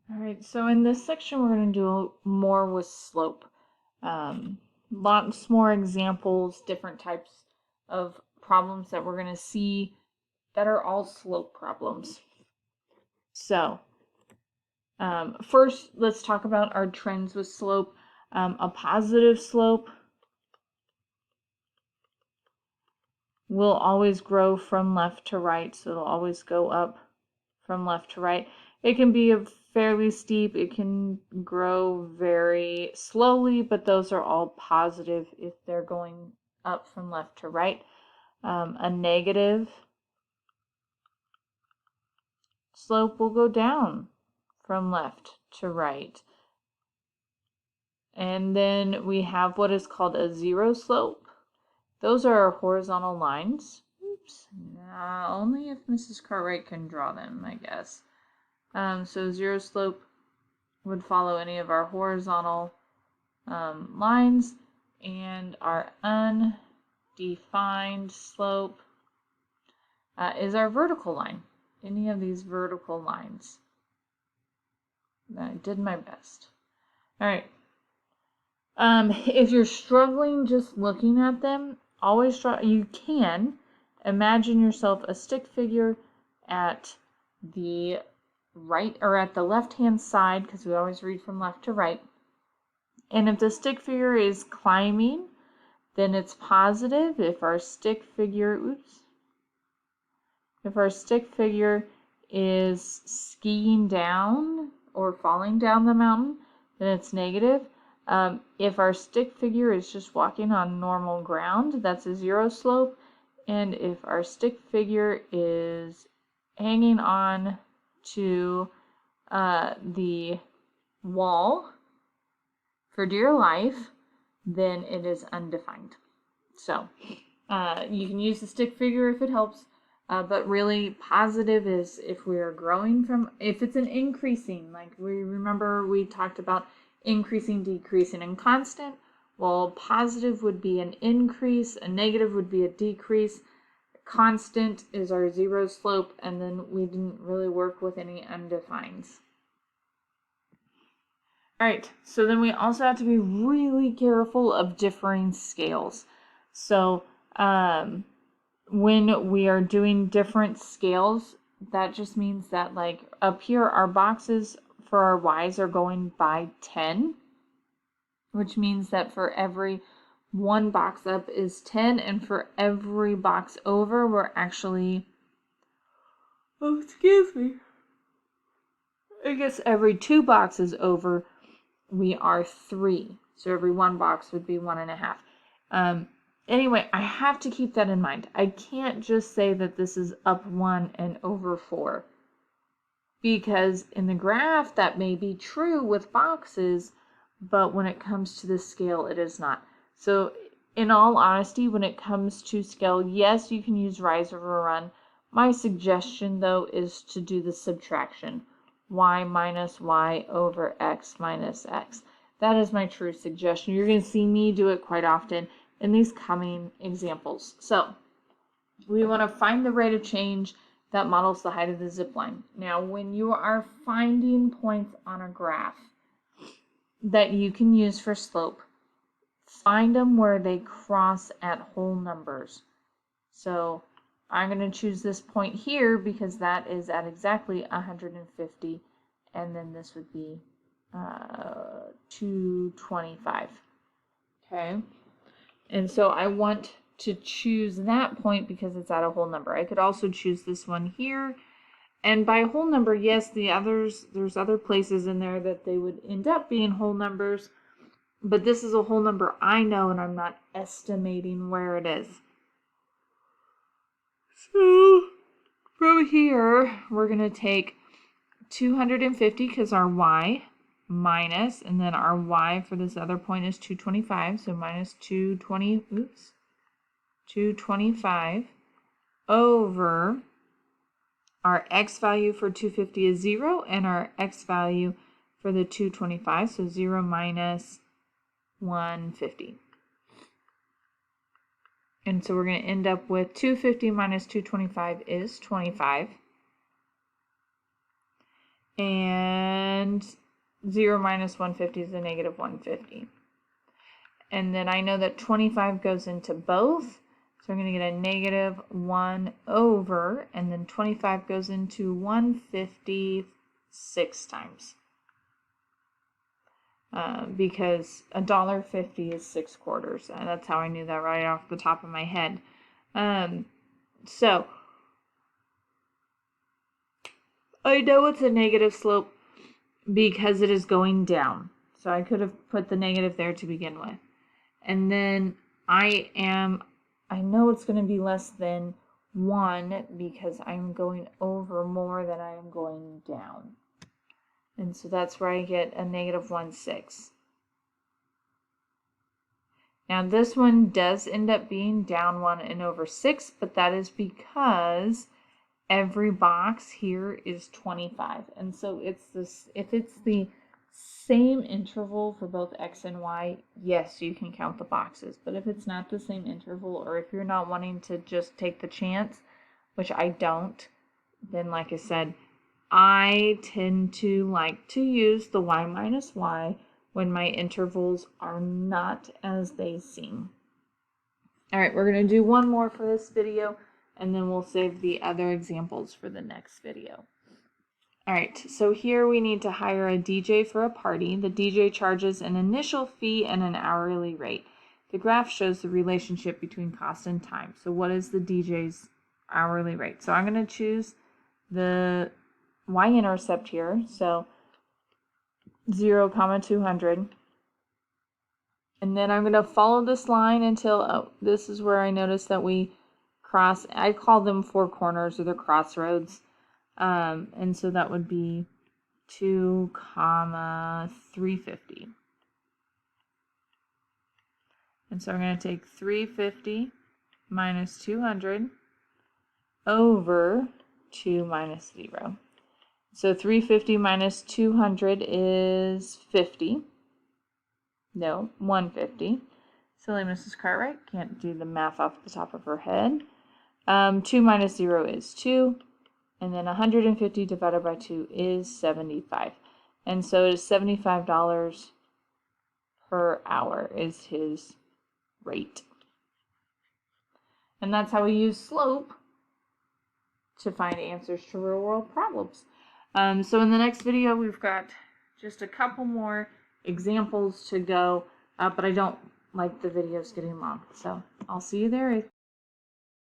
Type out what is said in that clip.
All right, so in this section, we're going to do more with slope. Lots more examples, different types of problems that we're going to see that are all slope problems. So, first, let's talk about our trends with slope. A positive slope will always grow from left to right, so it'll always go up from left to right. It can be a fairly steep, it can grow very slowly, but those are all positive if they're going up from left to right. A negative slope will go down from left to right. And then we have what is called a zero slope. Those are our horizontal lines. Oops, only if Mrs. Cartwright can draw them, I guess. So zero slope would follow any of our horizontal lines, and our undefined slope is our vertical line. Any of these vertical lines. I did my best. All right. If you're struggling just looking at them, always try. You can imagine yourself a stick figure at the right or at the left-hand side, because we always read from left to right. And if the stick figure is climbing, then it's positive. If our stick figure, if our stick figure is skiing down or falling down the mountain, then it's negative. If our stick figure is just walking on normal ground, that's a zero slope. And if our stick figure is hanging on to the wall for dear life, then it is undefined. So you can use the stick figure if it helps, but really positive is if we are growing from, if it's an increasing, like we talked about increasing, decreasing, and constant. Well, positive would be an increase, a negative would be a decrease, constant is our zero slope, and then we didn't really work with any undefines. All right, so then we also have to be really careful of differing scales. So when we are doing different scales, that just means that like up here, our boxes for our y's are going by 10, which means that for every one box up is 10, and for every box over, we're actually, I guess every two boxes over, we are 3. So every one box would be 1.5. Anyway, I have to keep that in mind. I can't just say that this is up 1 and over 4. Because in the graph, that may be true with boxes, but when it comes to the scale, it is not. So in all honesty, when it comes to scale, yes, you can use rise over run. My suggestion, though, is to do the subtraction. Y minus y over x minus x. That is my true suggestion. You're going to see me do it quite often in these coming examples. So we want to find the rate of change that models the height of the zip line. Now, when you are finding points on a graph that you can use for slope, find them where they cross at whole numbers. So I'm going to choose this point here because that is at exactly 150, and then this would be 225. Okay, and so I want to choose that point because it's at a whole number. I could also choose this one here, and by whole number, yes, there's other places in there that they would end up being whole numbers, but this is a whole number I know, and I'm not estimating where it is. So from here, we're going to take 250 because our y minus, and then our y for this other point is 225, so minus 225 over our x value for 250 is 0, and our x value for the 225, so 0 minus 150. And so we're going to end up with 250 minus 225 is 25. And 0 minus 150 is a negative 150. And then I know that 25 goes into both. So I'm going to get a negative 1 over, and then 25 goes into 150 6 times. Because $1.50 is 6 quarters. That's how I knew that right off the top of my head. So I know it's a negative slope because it is going down. So I could have put the negative there to begin with. And then I know it's going to be less than 1 because I'm going over more than I am going down. And so that's where I get a negative 1/6. Now this one does end up being down 1 and over 6, but that is because every box here is 25. And so it's this, if it's the same interval for both x and y, yes, you can count the boxes. But if it's not the same interval, or if you're not wanting to just take the chance, which I don't, then like I said, I tend to like to use the y minus y when my intervals are not as they seem. All right, we're going to do one more for this video, and then we'll save the other examples for the next video. All right, so here we need to hire a DJ for a party. The DJ charges an initial fee and an hourly rate. The graph shows the relationship between cost and time. So what is the DJ's hourly rate? So I'm going to choose the y-intercept here. So 0, 200. And then I'm going to follow this line until, this is where I notice that we cross. I call them 4 corners, or the crossroads. And so that would be 2, 350. And so I'm going to take 350 minus 200 over 2 minus 0. So 350 minus 200 is 50. No, 150. Silly Mrs. Cartwright can't do the math off the top of her head. 2 minus 0 is 2. And then 150 divided by 2 is 75. And so it is $75 per hour is his rate. And that's how we use slope to find answers to real world problems. So in the next video, we've got just a couple more examples to go, but I don't like the videos getting long. So I'll see you there.